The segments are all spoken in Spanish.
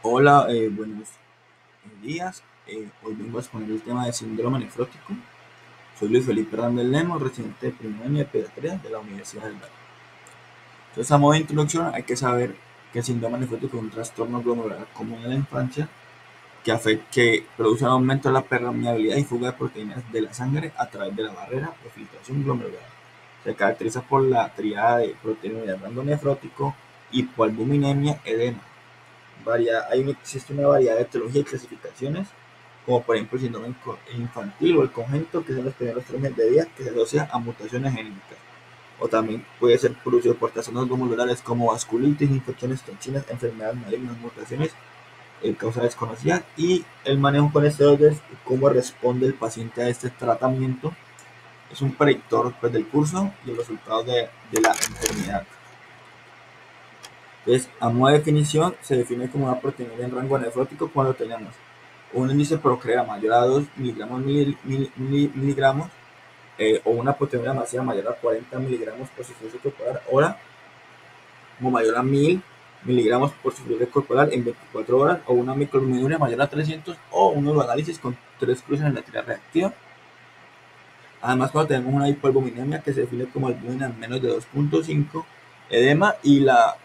Hola, buenos días. Hoy vengo a exponer el tema de síndrome nefrótico. Soy Luis Felipe Randel Lemos, residente de primer año de pediatría de la Universidad del Valle. Entonces, a modo de introducción, hay que saber que el síndrome nefrótico es un trastorno glomerular común en la infancia que produce un aumento de la permeabilidad y fuga de proteínas de la sangre a través de la barrera de filtración glomerular. Se caracteriza por la tríada de proteinuria de rango nefrótico, hipoalbuminemia, edema. Existe una variedad de etiologías y clasificaciones, como por ejemplo el síndrome infantil o el congénito, que son los primeros 3 meses de vida, que se asocia a mutaciones genéticas. O también puede ser producido por trastornos glomerulares como vasculitis, infecciones toxinas, enfermedades malignas, mutaciones, causa desconocida, y el manejo con esteroides, cómo responde el paciente a este tratamiento, es un predictor pues, del curso y el resultado de la enfermedad. Entonces, a modo de definición, se define como una proteína en rango nefrótico cuando tenemos un índice procrea mayor a 2 miligramos o una proteína masiva mayor a 40 miligramos por superficie corporal hora o mayor a 1000 miligramos por superficie corporal en 24 horas o una microalbuminuria mayor a 300 o un uroanálisis con 3 cruces en la tira reactiva. Además, cuando tenemos una hipoalbuminemia que se define como albúmina menos de 2.5, edema y la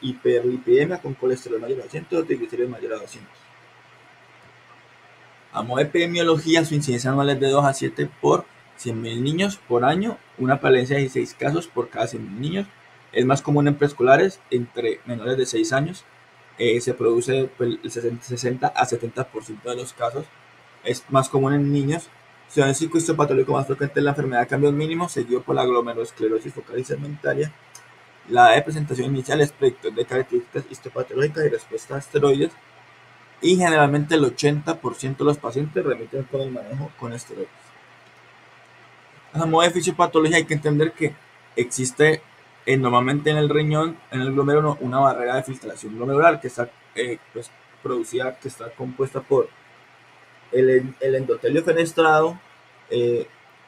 hiperlipidemia con colesterol mayor a 200 o triglicéridos mayor a 200. A modo de epidemiología, su incidencia anual es de 2 a 7 por 100.000 niños por año, una prevalencia de 16 casos por cada 100.000 niños. Es más común en preescolares entre menores de 6 años. Se produce el 60 a 70% de los casos. Es más común en niños. Diagnóstico histopatológico más frecuente en la enfermedad de cambios mínimos, seguido por la glomerulosclerosis focal y segmentaria. La edad de presentación inicial es predictor de características histopatológicas y respuesta a esteroides. Y generalmente el 80% de los pacientes remiten con el manejo con esteroides. A modo de fisiopatología hay que entender que existe normalmente en el riñón, en el glomérulo, una barrera de filtración glomerular que está producida, que está compuesta por el endotelio fenestrado,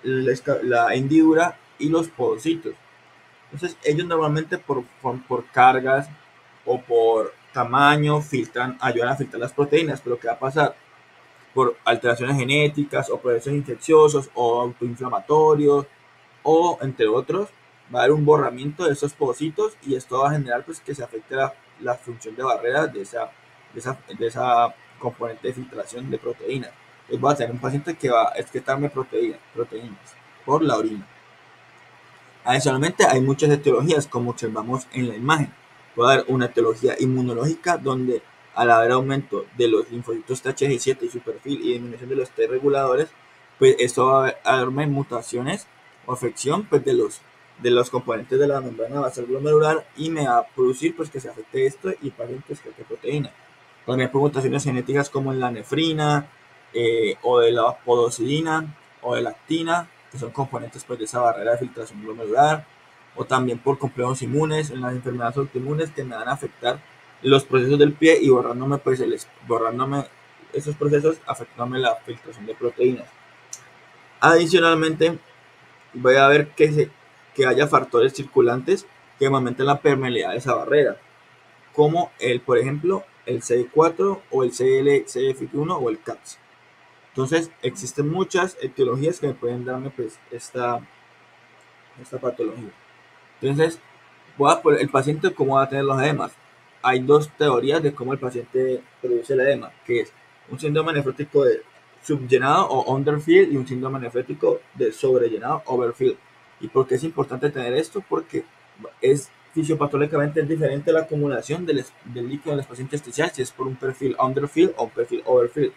la hendidura y los podocitos. Entonces ellos normalmente por cargas o por tamaño ayudan a filtrar las proteínas, pero ¿qué va a pasar? Por alteraciones genéticas o procesos infecciosos o autoinflamatorios o entre otros, va a haber un borramiento de esos pocitos y esto va a generar pues, que se afecte la función de barrera de esa componente de filtración de proteínas. Entonces va a tener un paciente que va a excretarme proteínas por la orina. Adicionalmente hay muchas etiologías como observamos en la imagen. Puede haber una etiología inmunológica donde al haber aumento de los linfocitos TH17 y su perfil y disminución de los T reguladores, pues esto va a haber mutaciones o afección pues, de los componentes de la membrana basal glomerular y me va a producir pues, que se afecte esto y pacientes que excrete proteína. También por mutaciones genéticas como en la nefrina o de la podocidina o de la actina, que son componentes pues, de esa barrera de filtración glomerular, o también por complejos inmunes en las enfermedades autoinmunes que me van a afectar los procesos del pie y borrándome esos procesos, afectándome la filtración de proteínas. Adicionalmente, voy a ver que haya factores circulantes que aumenten la permeabilidad de esa barrera, como por ejemplo, el CD4 o el CLCF1 o el CAPS. Entonces, existen muchas etiologías que me pueden darme pues, esta patología. Entonces, el paciente cómo va a tener los edemas. Hay dos teorías de cómo el paciente produce el edema, que es un síndrome nefrótico de subllenado o underfill y un síndrome nefrótico de sobrellenado overfill. ¿Y por qué es importante tener esto? Porque fisiopatológicamente es diferente la acumulación del líquido en los pacientes intersticiales si es por un perfil underfill o un perfil overfill.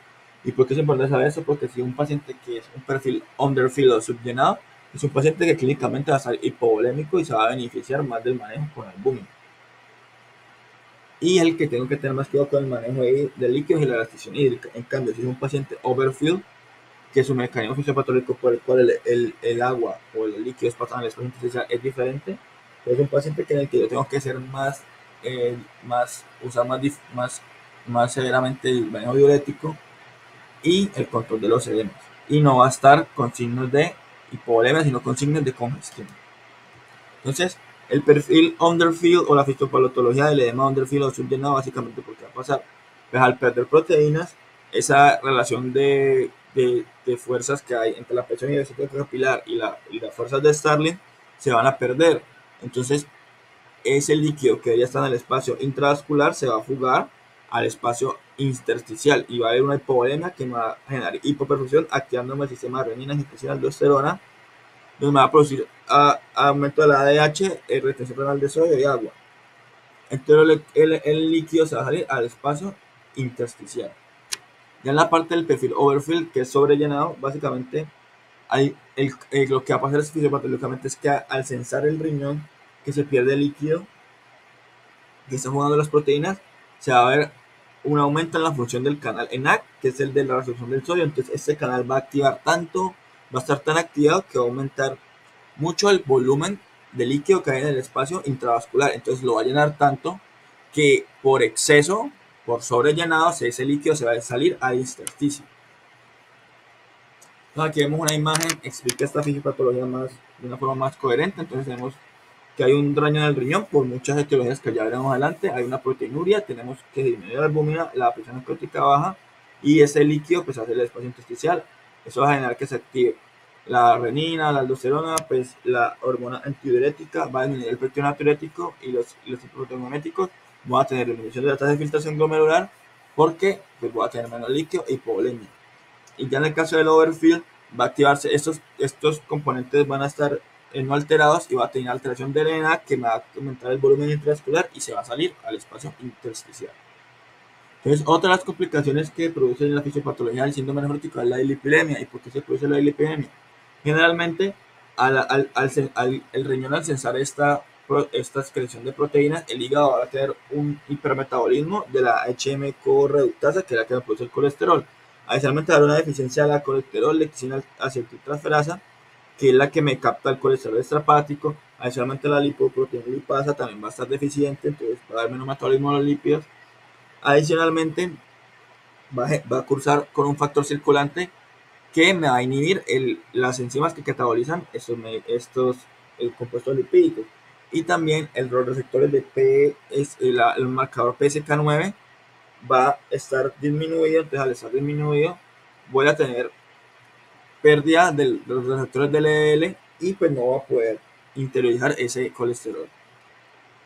¿Y por qué es importante saber eso? Porque si un paciente que es un perfil underfill o subllenado es un paciente que clínicamente va a ser hipovolémico y se va a beneficiar más del manejo con albúmina. Y el que tengo que tener más cuidado con el manejo de líquidos y la restricción hídrica. En cambio, si es un paciente overfill, que su mecanismo fisiopatológico por el cual el agua o los líquidos pasan al espacio intersticial es diferente, es un paciente en el que yo tengo que ser usar más severamente el manejo diurético y el control de los edemas. Y no va a estar con signos de hipovolemia, sino con signos de congestión. Entonces, el perfil underfill o la fisiopatología del edema underfill o subllenado, básicamente, ¿por qué va a pasar? pues al perder proteínas, esa relación de fuerzas que hay entre la presión y el ciclo capilar y las fuerzas de Starling se van a perder. Entonces, ese líquido que ya está en el espacio intravascular se va a fugar al espacio intersticial y va a haber una hipovolemia que me va a generar hipoperfusión, activando el sistema de renina, angiotensina, aldosterona, donde me va a producir aumento de la ADH, retención renal de sodio y agua. Entonces el líquido se va a salir al espacio intersticial. Ya en la parte del perfil overfill, que es sobrellenado, básicamente lo que va a pasar fisiopatológicamente es que al censar el riñón, que se pierde líquido, que está jugando las proteínas, se va a ver un aumento en la función del canal ENaC, que es el de la resorción del sodio. Entonces este canal va a activar tanto, va a estar tan activado que va a aumentar mucho el volumen de líquido que hay en el espacio intravascular. Entonces lo va a llenar tanto que por exceso, por sobrellenado, ese líquido se va a salir al intersticio. Entonces aquí vemos una imagen, explica esta fisiopatología de una forma más coherente. Entonces tenemos que hay un daño en el riñón por muchas etiologías que ya veremos adelante. Hay una proteinuria, tenemos que disminuir la albúmina, la presión osmótica baja y ese líquido pues hace el espacio intersticial. Eso va a generar que se active la renina, la aldosterona, pues la hormona antidiurética, va a disminuir el efecto natriurético y los proteomiméticos. Voy a tener disminución de la tasa de filtración glomerular porque pues voy a tener menos líquido y hipovolemia. Y ya en el caso del overfill va a activarse, estos componentes van a estar no alterados y va a tener alteración de ENaC que me va a aumentar el volumen intravascular y se va a salir al espacio intersticial. Entonces, otra de las complicaciones que produce la fisiopatología del síndrome nefrótico es la dislipidemia. ¿Y por qué se produce la dislipidemia? Generalmente, el riñón al censar esta excreción de proteínas, el hígado va a tener un hipermetabolismo de la HM-coreductasa, que es la que produce el colesterol. Adicionalmente, va a haber una deficiencia de la colesterol, lectina acetiltransferasa, que es la que me capta el colesterol extrahepático. Adicionalmente, la lipoproteína lipasa también va a estar deficiente, entonces va a haber menos metabolismo de los lípidos. Adicionalmente, va a cursar con un factor circulante que me va a inhibir las enzimas que catabolizan estos compuestos lipídicos. Y también los receptores de el marcador PSK9 va a estar disminuido. Entonces, al estar disminuido, voy a tener pérdida de los receptores del LDL y pues no va a poder interiorizar ese colesterol.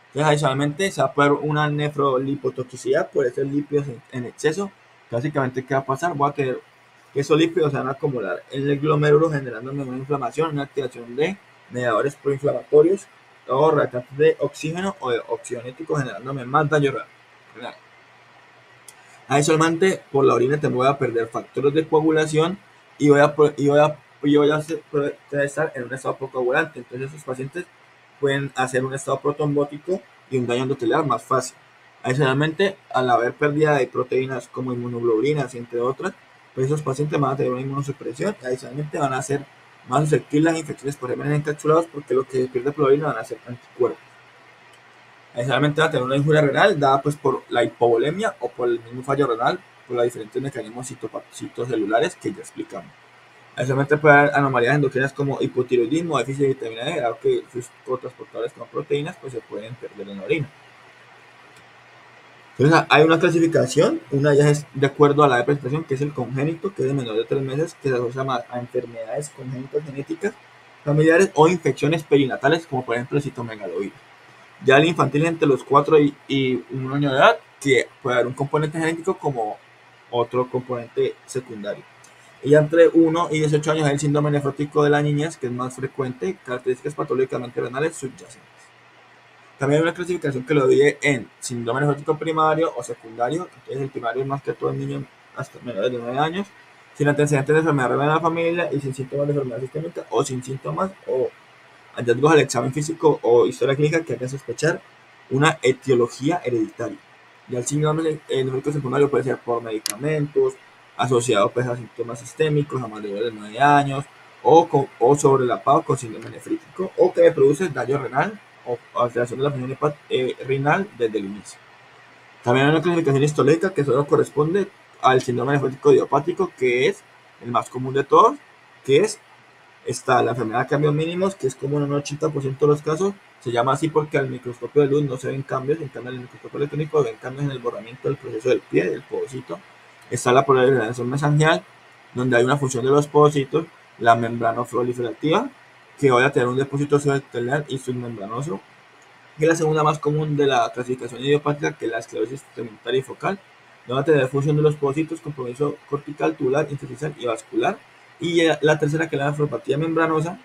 Entonces, adicionalmente, se va a poder una nefrolipotoxicidad por esos lípidos en exceso. Básicamente, ¿qué va a pasar? Voy a tener que esos lípidos se van a acumular en el glomérulo, generándome una inflamación, una activación de mediadores proinflamatorios o reactantes de oxígeno o de oxigenéticos, generándome más daño renal. Adicionalmente, por la orina te voy a perder factores de coagulación y voy a estar en un estado procoagulante. Entonces, esos pacientes pueden hacer un estado protrombótico y un daño endotelial más fácil. Adicionalmente, al haber pérdida de proteínas como inmunoglobulinas, entre otras, pues esos pacientes van a tener una inmunosupresión y adicionalmente van a ser más susceptibles a infecciones por gérmenes encapsulados porque lo que pierde por la orina van a ser anticuerpos. Adicionalmente va a tener una injuria renal dada pues por la hipovolemia o por el mismo fallo renal por los diferentes mecanismos citocelulares que ya explicamos. Adicionalmente puede haber anomalías endocrinas como hipotiroidismo, déficit de vitamina D, dado que sus cotransportadores con proteínas pues se pueden perder en la orina. Entonces hay una clasificación, una ya es de acuerdo a la edad de presentación, que es el congénito, que es de menor de 3 meses, que se asocia más a enfermedades congénitas genéticas, familiares o infecciones perinatales, como por ejemplo el citomegalovirus. Ya el infantil entre los 4 y 1 año de edad, que puede haber un componente genético como otro componente secundario. Y ya entre 1 y 18 años es el síndrome nefrótico de la niñez, que es más frecuente, características patológicamente renales subyacentes. También hay una clasificación que lo divide en síndrome nefrótico primario o secundario. Entonces el primario es más que todo en niños hasta menores de 9 años, sin antecedentes de enfermedad renal en la familia y sin síntomas de enfermedad sistémica o sin síntomas o hallazgos al examen físico o historia clínica que hagan sospechar una etiología hereditaria. Ya el síndrome nefrótico secundario puede ser por medicamentos, asociado pues, a síntomas sistémicos a mayores de 9 años, o sobrelapado con síndrome nefrítico, o que me produce daño renal o alteración de la función renal desde el inicio. También hay una clasificación histológica que solo corresponde al síndrome nefrótico idiopático, que es el más común de todos, que es Está la enfermedad de cambios mínimos, que es como en un 80% de los casos. Se llama así porque al microscopio de luz no se ven cambios, en cambio en el microscopio electrónico ven cambios en el borramiento del proceso del pie, del podocito. Está la polarización mesangial, donde hay una función de los podocitos, la membrana proliferativa, que va a tener un depósito subepitelial y submembranoso. Y la segunda más común de la clasificación idiopática, que es la esclerosis tegmental y focal, donde va a tener función de los podocitos, compromiso cortical, tubular, intersticial y vascular. Y la tercera, que es la nefropatía membranosa,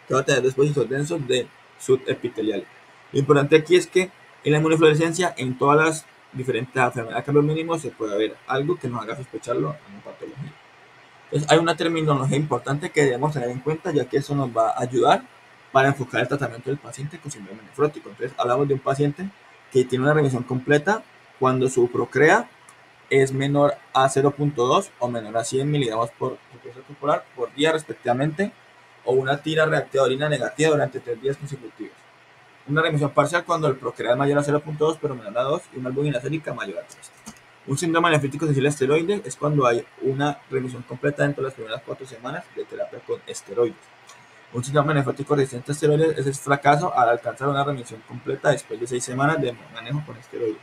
que va a tener depósitos densos de subepitelial. Lo importante aquí es que en la inmunofluorescencia, en todas las diferentes enfermedades de cambios mínimos, se puede ver algo que nos haga sospecharlo en una patología. Entonces, hay una terminología importante que debemos tener en cuenta, ya que eso nos va a ayudar para enfocar el tratamiento del paciente con síndrome nefrótico. Entonces, hablamos de un paciente que tiene una remisión completa cuando su procrea es menor a 0.2 o menor a 100 miligramos por peso corporal por día respectivamente, o una tira reactiva de orina negativa durante 3 días consecutivos. Una remisión parcial cuando el procrea es mayor a 0.2 pero menor a 2 y una albúmina sérica mayor a 3. Un síndrome nefrítico sensible a esteroides es cuando hay una remisión completa dentro de las primeras 4 semanas de terapia con esteroides. Un síndrome nefrótico resistente a esteroides es el fracaso al alcanzar una remisión completa después de 6 semanas de manejo con esteroides.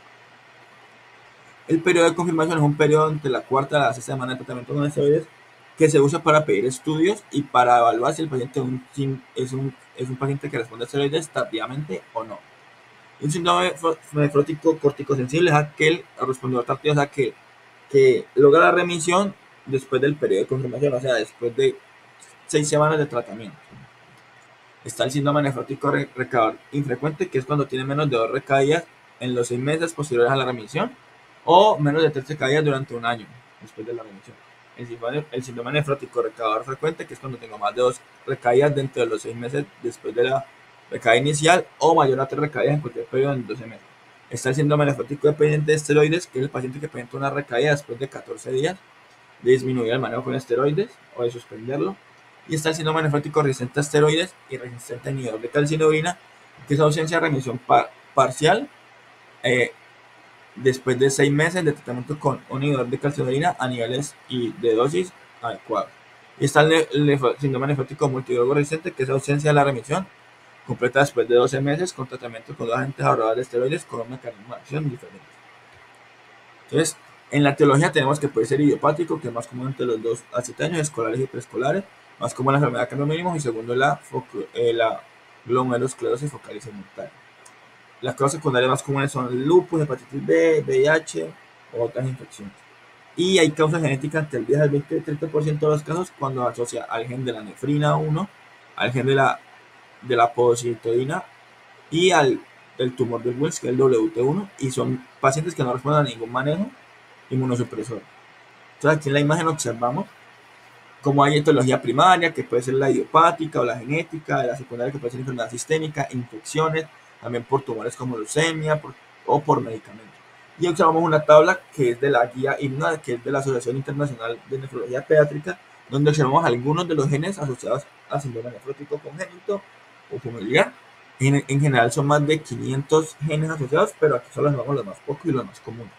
El periodo de confirmación es un periodo entre la cuarta y la sexta semana de tratamiento con esteroides que se usa para pedir estudios y para evaluar si el paciente es un paciente que responde a esteroides tardíamente o no. Un síndrome nefrótico corticosensible es aquel respondedor tardío, es aquel que logra la remisión después del periodo de confirmación, o sea, después de 6 semanas de tratamiento. Está el síndrome nefrótico recaudador infrecuente, que es cuando tiene menos de 2 recaídas en los 6 meses posteriores a la remisión, o menos de 3 recaídas durante un año después de la remisión. El síndrome nefrótico recaudador frecuente, que es cuando tengo más de 2 recaídas dentro de los 6 meses después de la recaída inicial, o mayor a 3 recaídas en cualquier periodo en 12 meses. Está el síndrome nefrótico dependiente de esteroides, que es el paciente que presenta una recaída después de 14 días de disminuir el manejo con esteroides o de suspenderlo. Y está el síndrome nefrótico resistente a esteroides y resistente a inhibidor de calcineurina, que es ausencia de remisión parcial después de 6 meses de tratamiento con un inhibidor de calcineurina a niveles y de dosis adecuados. Y está el síndrome nefrótico multidrogo resistente, que es ausencia de la remisión completa después de 12 meses con tratamiento con 2 agentes ahorradores de esteroides con un mecanismo de acción diferente. Entonces, en la etiología tenemos que puede ser idiopático, que es más común entre los 2 a 7 años, escolares y preescolares, más común la enfermedad de cambios mínimos, y segundo la glomerulosclerosis focal y segmentaria. Las causas secundarias más comunes son lupus, hepatitis B, VIH o otras infecciones. Y hay causas genéticas entre el 10 al 20-30% de los casos cuando asocia al gen de la nefrina 1, al gen de la podocitoína y al tumor del Wilms, que es el WT1, y son pacientes que no responden a ningún manejo inmunosupresor. Entonces aquí en la imagen observamos cómo hay etiología primaria, que puede ser la idiopática o la genética, la secundaria, que puede ser enfermedad sistémica, infecciones, también por tumores como leucemia o por medicamentos. Y observamos una tabla que es de la guía INNA, que es de la Asociación Internacional de Nefrología Pediátrica, donde observamos algunos de los genes asociados a síndrome nefrótico congénito o familiar. En general son más de 500 genes asociados, pero aquí solo vemos los más pocos y los más comunes.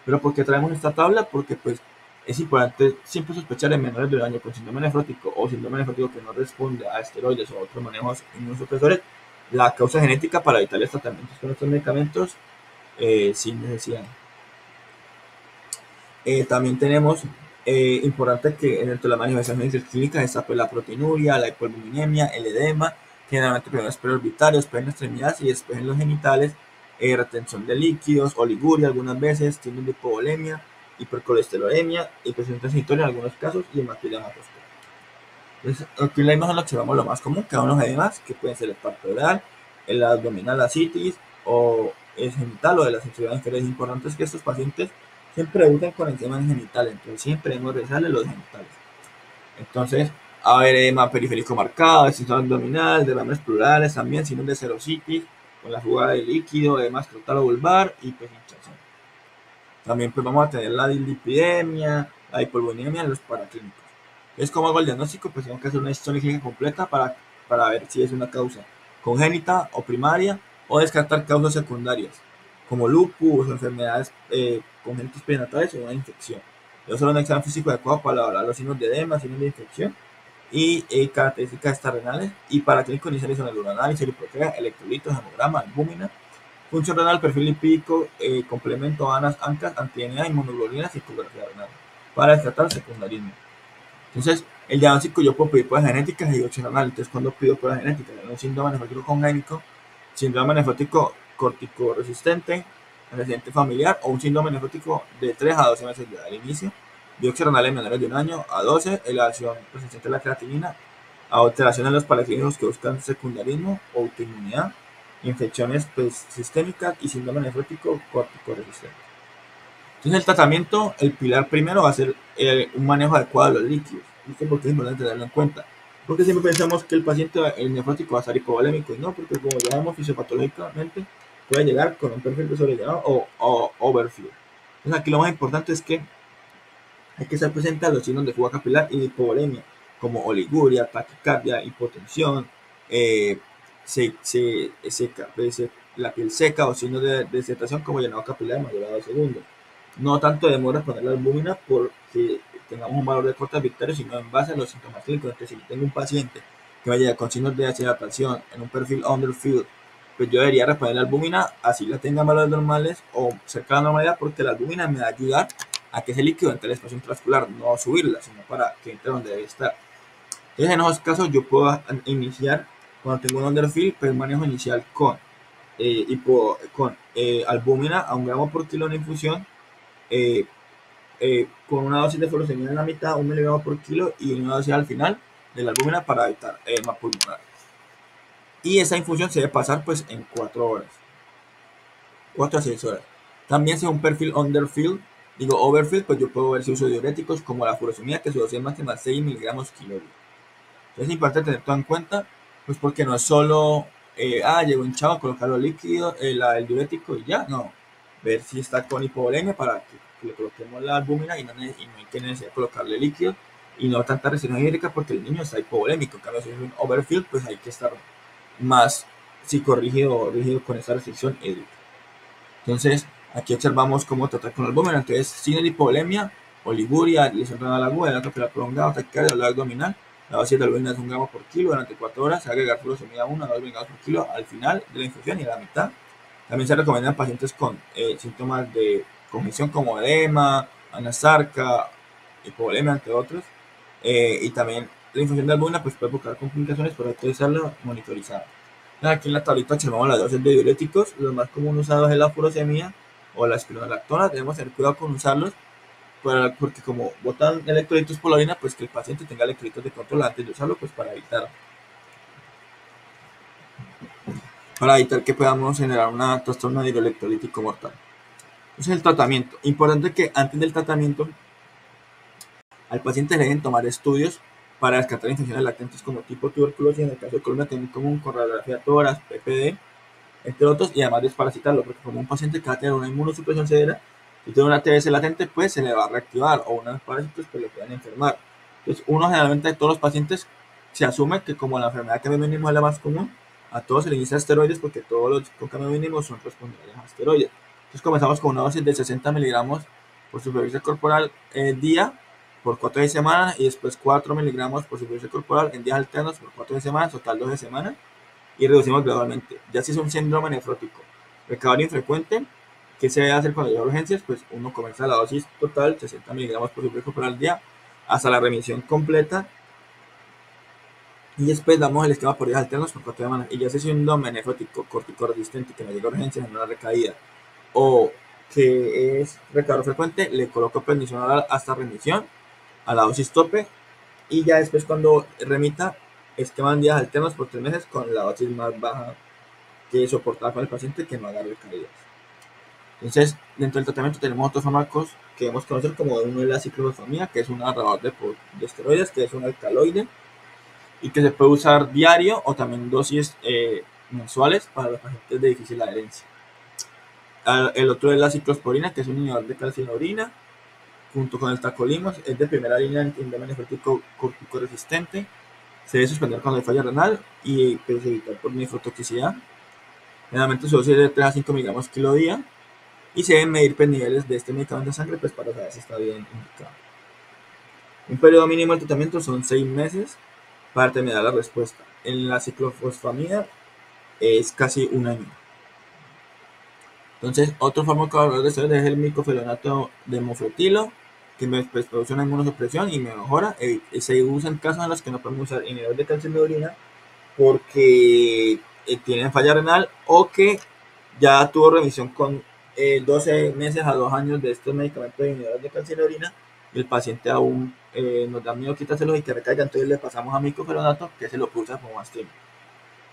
¿Pero por qué traemos esta tabla? Porque pues es importante siempre sospechar en menores de un año con síndrome nefrótico o síndrome nefrótico que no responde a esteroides o otros manejos inmunosupresores la causa genética para evitar los tratamientos con estos medicamentos sin necesidad. También tenemos importante que dentro de las manifestaciones clínicas está pues, la proteinuria, la hipoalbuminemia, el edema, generalmente primero es preorbitario, después en extremidades y después en los genitales, retención de líquidos, oliguria algunas veces, síndrome de hipovolemia, hipercolesterolemia, hipersensibilidad transitoria en algunos casos y hematuria macroscópica. Entonces, aquí en la imagen observamos lo más común, que son los edemas, que pueden ser el parto oral, el abdominal, la citis o el genital o de la sensibilidad inferior. Es importante que estos pacientes siempre debutan con enzimas genitales, entonces siempre debemos revisarle los genitales. Entonces, a ver, edema periférico marcado, extensión abdominal, derrames plurales, también signos de serositis, con la fuga de líquido, edema escrotal o vulvar y pues hinchazón. También pues vamos a tener la dislipidemia, la hipoalbuminemia en los paraclínicos. Entonces, ¿cómo hago el diagnóstico? Pues tengo que hacer una historia clínica completa para ver si es una causa congénita o primaria o descartar causas secundarias como lupus o enfermedades congénitas perinatales o una infección. Yo solo un examen físico adecuado para valorar los signos de edema, signos de infección y características extrarrenales y paraclínico inicial son el urinario, lipoproteína, electrolitos, hemograma, albúmina, función renal, perfil lipídico, complemento, ANAS, ANCAS, antidenidad, inmunoglobulinas y ecografía renal para descartar secundarismo. Entonces, el diagnóstico yo puedo pedir pruebas genéticas y opcional. Entonces, cuando pido pruebas genéticas, un síndrome nefrótico congénito, síndrome nefrótico corticoresistente, residente familiar o un síndrome nefrótico de 3 a 12 meses de edad al inicio, biopsia renal en menores de 1 año a 12, elevación persistente de la creatinina, alteraciones en los paraclínicos que buscan secundarismo o autoinmunidad, infecciones sistémicas y síndrome nefrótico corticoresistente. Entonces el tratamiento, el pilar primero va a ser un manejo adecuado de los líquidos. ¿Viste? Porque es importante tenerlo en cuenta. Porque siempre pensamos que el paciente, el nefrótico, va a estar hipovolémico, y no, porque como ya vemos fisiopatológicamente, puede llegar con un perfil de sobrellenado o overflow. Entonces aquí lo más importante es que hay que estar presente a los signos de fuga capilar y de hipovolemia, como oliguria, taquicardia, hipotensión, la piel seca o signos de deshidratación como llenado capilar mayor a 2 segundos. No tanto demora poner la albúmina porque tengamos un valor de corte arbitrario, sino en base a los síntomas clínicos. Entonces, si tengo un paciente que vaya con signos de deshidratación en un perfil underfield, pues yo debería responder la albúmina, así la tenga en valores normales o cerca de la normalidad, porque la albúmina me va a ayudar a que ese líquido entre el espacio intravascular, no subirla, sino para que entre donde debe estar. Entonces, en esos casos, yo puedo iniciar, cuando tengo un underfield, pues manejo inicial con albúmina a 1 gramo por kilo en infusión, con una dosis de furosemida en la mitad, 1 miligramo por kilo, y una dosis al final de la albúmina para evitar edema pulmonar. Y esa infusión se debe pasar pues en 4 horas, 4 a 6 horas. También si es un perfil overfield, pues yo puedo ver si uso diuréticos como la furosemida, que su dosis máxima es 6 miligramos kilo. Entonces es importante tener todo en cuenta, pues porque no es solo, llegó hinchado, colocarlo líquido, el diurético y ya, no. Ver si está con hipovolemia para que le coloquemos la albúmina y no hay que necesidad colocarle líquido y no tanta restricción hídrica porque el niño está hipovolémico. En cambio, si es un overfield, pues hay que estar más psicorrígido o rígido con esa restricción hídrica. Entonces, aquí observamos cómo tratar con la albúmina. Entonces, sin hipovolemia, oliguria, lesión renal aguda, edema capilar prolongado, taquicardia, dolor abdominal. La dosis de albúmina es 1 gramo por kilo durante 4 horas. Se va a agregar furosemida 1 a 2 miligramos por kilo al final de la infusión y a la mitad. También se recomiendan pacientes con síntomas de congestión como edema, anasarca, hipovolemia, entre otros. Y también la infusión de albúmina pues, puede provocar complicaciones, pero hay que usarla monitorizada. Aquí en la tablita observamos las dosis de diuréticos. Los más comunes usados es la furosemida o la espironolactona. Debemos tener cuidado con usarlos porque como botan electrolitos por la orina, pues que el paciente tenga electrolitos de control antes de usarlo, pues para evitar que podamos generar una trastorno hidroelectrolítico mortal. Entonces el tratamiento. Importante que antes del tratamiento al paciente le deben tomar estudios para descartar infecciones latentes como tipo tuberculosis, en el caso de columna común con radiografía tórax, PPD, entre otros, y además desparasitarlo, porque como un paciente que va a tener una inmunosupresión severa, si tiene una TBC latente, pues se le va a reactivar, o unos parásitos pues le pueden enfermar. Entonces, generalmente de todos los pacientes se asume que como la enfermedad de cambio mínimo es la más común, a todos se le inicia esteroides porque todos los con cambio mínimo son responsables a esteroides. Entonces comenzamos con una dosis de 60 miligramos por superficie corporal día por 4 semanas y después 4 miligramos por superficie corporal en días alternos por 4 semanas, total 12 semanas, y reducimos gradualmente. Ya si es un síndrome nefrótico, recabado infrecuente, ¿qué se debe hacer cuando hay urgencias? Pues uno comienza la dosis total, 60 miligramos por superficie corporal al día, hasta la remisión completa, y después damos el esquema por días alternos por 4 semanas. Y ya si es un síndrome nefrótico corticoresistente que no llega a urgencias en una recaída, o que es recabado frecuente, le coloco prednisona oral hasta remisión a la dosis tope, y ya después cuando remita esquema en días alternos por 3 meses con la dosis más baja que soportar para el paciente que no haga recaídas. Entonces, dentro del tratamiento tenemos otros fármacos que debemos conocer, como uno es la ciclofosfamida, que es un narrador de esteroides, que es un alcaloide y que se puede usar diario o también dosis mensuales para los pacientes de difícil adherencia. El otro es la ciclosporina, que es un inhibidor de calcio en la orina, junto con el tacrolimus, es de primera línea en síndrome nefrótico corticoresistente. Se debe suspender cuando hay falla renal y pues, evitar por nefrotoxicidad. Generalmente su dosis es de 3 a 5 miligramos kilo día, y se deben medir niveles de este medicamento en sangre pues, para saber si está bien indicado. Un periodo mínimo de tratamiento son 6 meses, para terminar la respuesta. En la ciclofosfamida es casi un año. Entonces, otro fármaco de esteroides es el micofenonato de mofetilo, que me produce una inmunosupresión y me mejora. Se usa en casos en los que no podemos usar inhibidores de calcio en la orina porque tienen falla renal o que ya tuvo remisión con 12 meses a 2 años de estos medicamentos de inhibidores de calcio en la orina y el paciente aún nos da miedo quitárselos y que recaiga, entonces le pasamos a micofenonato que se lo pulsa por más tiempo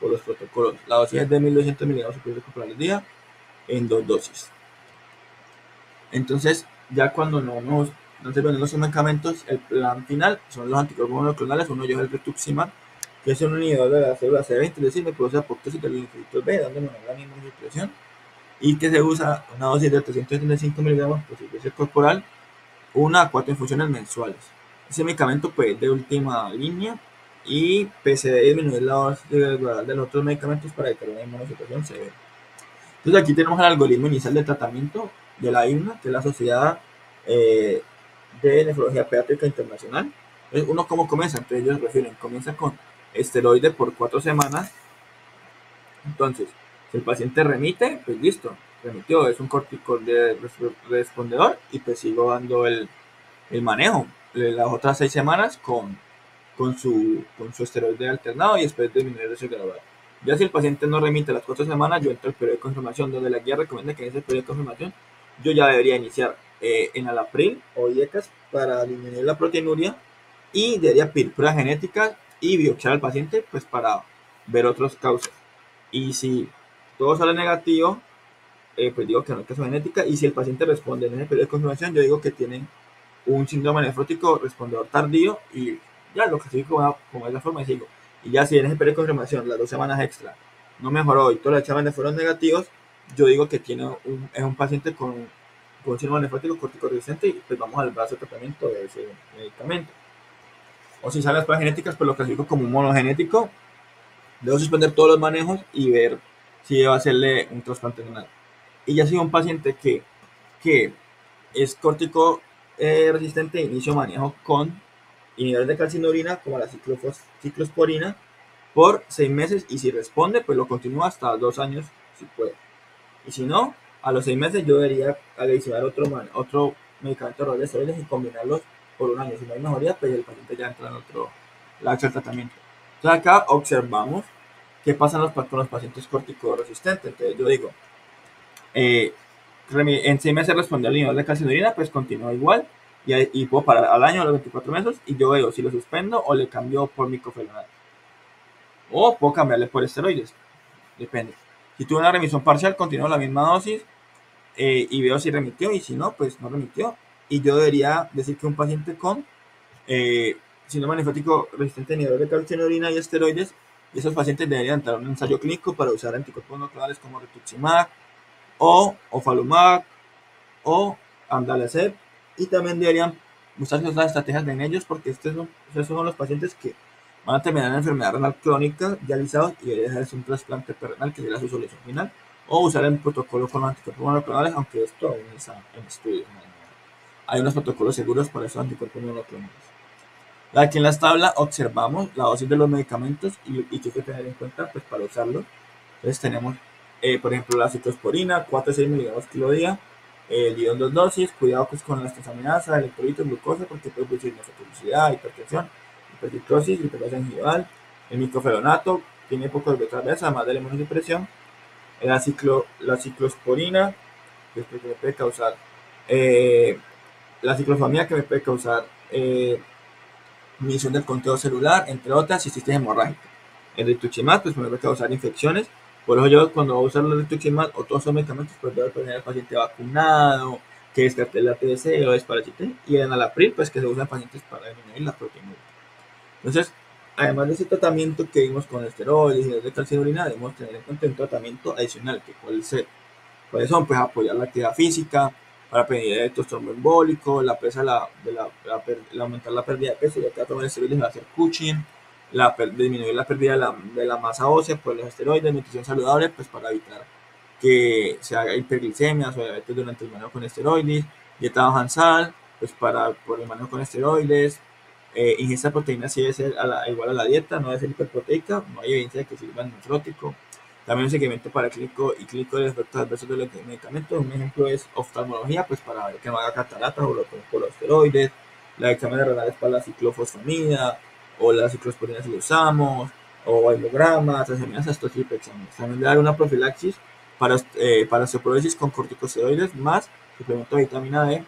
por los protocolos. La dosis es de 1200 miligramos por al día en 2 dosis. Entonces, ya cuando no se venden los medicamentos, el plan final son los anticuerpos monoclonales. Uno lleva el rituximab, que es un inhibidor de la célula CD20, es decir, me produce apoptosis del linfocitos B, dándome una gran inmunosupresión, y que se usa una dosis de 335 miligramos por superficie corporal, 1 a 4 infusiones mensuales. Ese medicamento, pues, de última línea y pese a disminuir la dosis de los otros medicamentos para evitar una inmunosupresión severa. Entonces aquí tenemos el algoritmo inicial de tratamiento de la INMA, que es la Sociedad de Nefrología Pediátrica Internacional. Entonces, uno cómo comienza, entonces ellos refieren, comienza con esteroides por 4 semanas. Entonces, si el paciente remite, pues listo, remitió, es un corticoide respondedor y pues sigo dando el manejo las otras 6 semanas con su esteroide alternado y después disminuir ese gradual. Ya si el paciente no remite las 4 semanas, yo entro al periodo de confirmación, donde la guía recomienda que en ese periodo de confirmación yo ya debería iniciar enalapril o IECAS para disminuir la proteinuria y debería pedir pruebas genéticas y biopsiar al paciente pues para ver otras causas. Y si todo sale negativo, pues digo que no hay caso genética, y si el paciente responde en ese periodo de confirmación, yo digo que tiene un síndrome nefrótico respondedor tardío y ya lo clasifico como de esa forma y sigo. Y ya si en ese periodo de confirmación, las 2 semanas extra, no mejoró y todos los exámenes fueron negativos, yo digo que es un paciente con síndrome nefrótico corticoresistente y pues vamos al brazo de tratamiento de ese medicamento. O si salen las pruebas genéticas, pues lo clasifico como un monogenético. Debo suspender todos los manejos y ver si debo hacerle un trasplante renal. Y ya si un paciente que es córtico resistente, inicio manejo con inhibidores de calcio en la orina como la ciclosporina por 6 meses y si responde pues lo continúo hasta 2 años si puede. Y si no, a los 6 meses yo debería adicionar otro medicamento de esteroides y combinarlos por un año. Si no hay mejoría, pues el paciente ya entra en otro tratamiento. Entonces acá observamos qué pasa con los pacientes corticoresistentes. Entonces yo digo, en 6 meses respondió al inhibidor de calcio en orina, pues continúa igual y puedo parar al año a los 24 meses y yo veo si lo suspendo o le cambio por micofenonato. O puedo cambiarle por esteroides, depende. Si tuve una remisión parcial, continúo la misma dosis y veo si remitió y si no, pues no remitió. Y yo debería decir que un paciente con síndrome nefrótico resistente a inhibidores de calcio en orina y esteroides, y esos pacientes deberían entrar a un ensayo clínico para usar anticuerpos monoclonales como rituximab o ofalumab o amdalacep, y también deberían usar otras estrategias en ellos porque estos son los pacientes que van a terminar en enfermedad renal crónica dializados y debería hacer un trasplante renal que sería su solución final, o usar el protocolo con los anticuerpos monoclonales, aunque esto aún está en estudio. Hay unos protocolos seguros para esos anticuerpos monoclonales. Aquí en la tabla observamos la dosis de los medicamentos y qué hay que tener en cuenta pues, para usarlos. Entonces tenemos, por ejemplo, la ciclosporina, 4 a 6 miligramos kilo día, el en 2 dosis, cuidado pues, con las transaminasas, electrolitos, glucosa, porque puede producir nefrotoxicidad, hipertensión, hipertricrosis, hipertensión gingival. El micofenonato tiene poco de beta además de la inmunosupresión. La ciclosporina, que me puede causar, la ciclofamida, que me puede causar disminución del conteo celular, entre otras, y cistitis hemorrágica. El rituximab pues me puede causar infecciones, por eso yo cuando voy a usar el rituximab o todos esos medicamentos pues debo tener al paciente vacunado, que descarte la TBC o desparasite, y el enalapril pues que se usa en pacientes para disminuir la proteína. Entonces, además de ese tratamiento que vimos con esteroides y de calcio en orina, debemos tener en cuenta un tratamiento adicional que puede ser, ¿cuáles son? Pues apoyar la actividad física para prevenir eventos tromboembólicos, aumentar la pérdida de peso, ya que tomar esteroides va a hacer Cushing, disminuir la pérdida de la masa ósea por los esteroides, nutrición saludable, pues para evitar que se haga hiperglicemias o diabetes durante el manejo con esteroides, dieta baja en sal, pues por el manejo con esteroides, ingesta de proteínas sí debe ser igual a la dieta, no debe ser hiperproteica, no hay evidencia de que sirva en nefrótico. También un seguimiento para clínico y clínico de efectos adversos de los medicamentos. Un ejemplo es oftalmología, pues para ver que no haga cataratas o por los esteroides. La exámenes renales para la ciclofosfamida o la ciclosporina si lo usamos, o hemogramas, transeminas, estos tipos de exámenes. También dar una profilaxis para osteoporosis con corticosteroides más suplemento de vitamina D.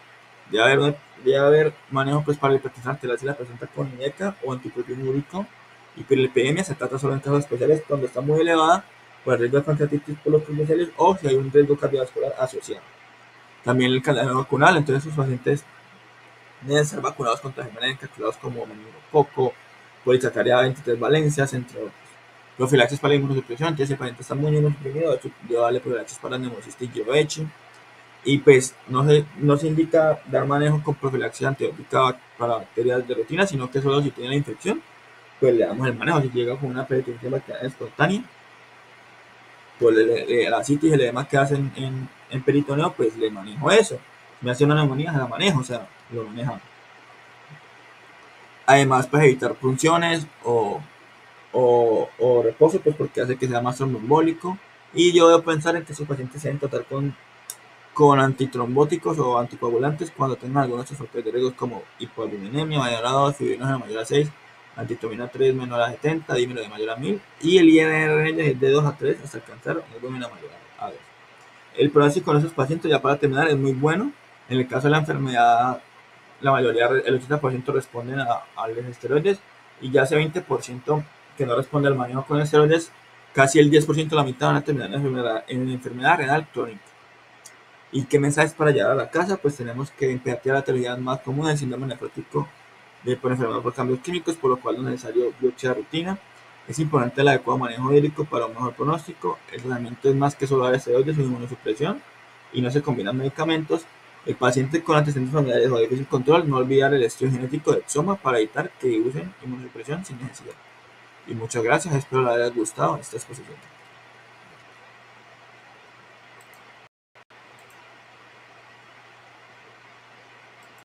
Debe haber manejo pues, para la hipertensión arterial si la presenta con INECA o antiproteínurico. Hiperlipidemia se trata solo en casos especiales cuando está muy elevada por el riesgo de pancreatitis por los triglicéridos o si hay un riesgo cardiovascular asociado. También el calendario vacunal, entonces sus pacientes deben ser vacunados contra gérmenes encapsulados como meningococo, polisacaria 23 valencias, entre otros. Profilaxis para la inmunosupresión, entonces si el paciente está muy inmunosuprimido, yo darle profilaxis para neumocitis y GVH. Y pues no se indica dar manejo con profilaxis antibiótica para bacterias de rutina, sino que solo si tiene la infección, pues le damos el manejo. Si llega con una peritonitis bacteriana espontánea, pues la citis, el edema que hacen en peritoneo, pues le manejo eso. Si me hace una neumonía, se la manejo, o sea, lo manejamos. Además, pues evitar punciones o reposo, pues porque hace que sea más tromboembólico. Y yo debo pensar en que sus pacientes se deben tratar con antitrombóticos o anticoagulantes cuando tengan algunos factores de riesgo como hipoalbuminemia mayor a 2, fibrinógeno mayor a 6, antitomina 3 menor a 70, dímero de mayor a 1000 y el INR es de 2 a 3 hasta alcanzar una albúmina mayor a 2. El pronóstico con esos pacientes, ya para terminar, es muy bueno. En el caso de la enfermedad, la mayoría, el 80% responden a los esteroides y ya ese 20% que no responde al manejo con esteroides, casi el 10%, la mitad van a terminar en enfermedad renal crónica. ¿Y qué mensajes para llegar a la casa? Pues tenemos que impedir la etiología más común del síndrome nefrótico por enfermedad por cambios químicos, por lo cual es necesario biopsia de rutina. Es importante el adecuado manejo hídrico para un mejor pronóstico. El tratamiento es más que solo dar esteroides o inmunosupresión y no se combinan medicamentos. El paciente con antecedentes familiares o difícil control, no olvidar el estudio genético de Exoma para evitar que usen inmunosupresión sin necesidad. Y muchas gracias, espero les haya gustado esta exposición.